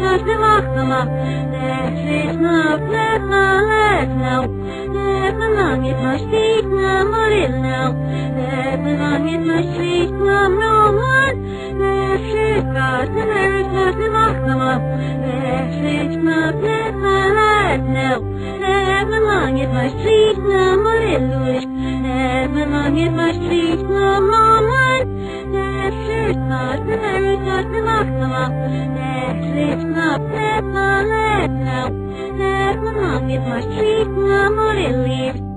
just the mama. This is not let now. Never long it must be no more now. Never long it must be no one. This is God, and there is just the mama. This is not let now. Never long it must be no more. Never long it must be no more. This is God, and there is just the mama. This is not let now. Never long it must be no more.